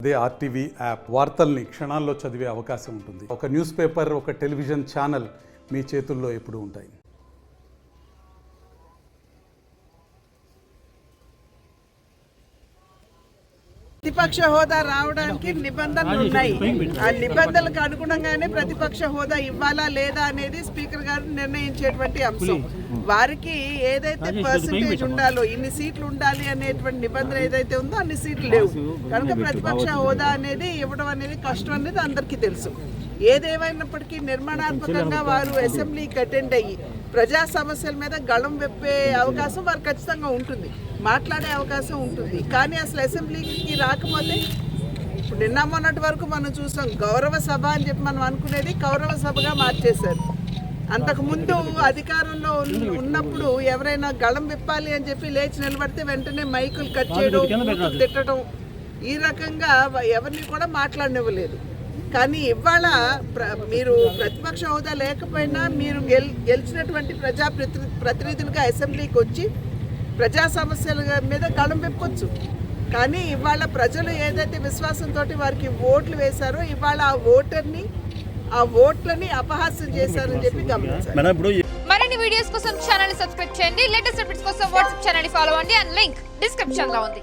అదే RTV app వార్తల్ని క్షణాల్లో చదివే అవకాశం ఉంటుంది. ఒక న్యూస్ పేపర్, ఒక టెలివిజన్ ఛానల్ మీ చేతుల్లో ఎప్పుడూ ఉంటాయి. ప్రతిపక్ష హోదా రావడానికి నిబంధనలు ఉన్నాయి. ఆ నిబంధనలకు అనుగుణంగానే ప్రతిపక్ష హోదా ఇవ్వాలా లేదా అనేది స్పీకర్ గారు నిర్ణయించేటువంటి అంశం. వారికి ఏదైతే పర్సంటేజ్ ఉండాలో, ఇన్ని సీట్లు ఉండాలి అనేటువంటి నిబంధన ఏదైతే ఉందో అన్ని సీట్లు లేవు కనుక ప్రతిపక్ష హోదా అనేది ఇవ్వడం అనేది కష్టం అనేది అందరికీ తెలుసు. ఏదేమైనప్పటికీ నిర్మాణాత్మకంగా వారు అసెంబ్లీకి అటెండ్ అయ్యి ప్రజా సమస్యల మీద గళం విప్పే అవకాశం వారు ఖచ్చితంగా ఉంటుంది, మాట్లాడే అవకాశం ఉంటుంది. కానీ అసలు అసెంబ్లీకి రాకపోతే ఇప్పుడు నిన్న మొన్నటి వరకు మనం చూసాం, గౌరవ సభ అని చెప్పి మనం అనుకునేది కౌరవ సభగా మార్చేశారు. అంతకుముందు అధికారంలో ఉన్నప్పుడు ఎవరైనా గళం విప్పాలి అని చెప్పి లేచి నిలబడితే వెంటనే మైకులు కట్ చేయడం, తిట్టడం, ఈ రకంగా ఎవరిని కూడా మాట్లాడనివ్వలేదు. కానీ ఇవాళ మీరు ప్రతిపక్ష హోదా లేకపోయినా మీరు గెలిచినటువంటి ప్రతినిధులుగా అసెంబ్లీకి వచ్చి ప్రజా సమస్యల మీద గళం విప్పొచ్చు. కానీ ఇవాళ ప్రజలు ఏదైతే విశ్వాసంతో వారికి ఓట్లు వేశారో ఇవాళ ఆ ఓట్లని అపహాస్యం చేశారని చెప్పి గమనించారు. మరిన్ని వీడియోస్ కోసం ఛానల్ సబ్స్క్రైబ్ చేయండి. లేటెస్ట్ అప్డేట్స్ కోసం వాట్సాప్ ఛానల్ ఫాలో అవ్వండి. అండ్ లింక్ డిస్క్రిప్షన్ లో ఉంది.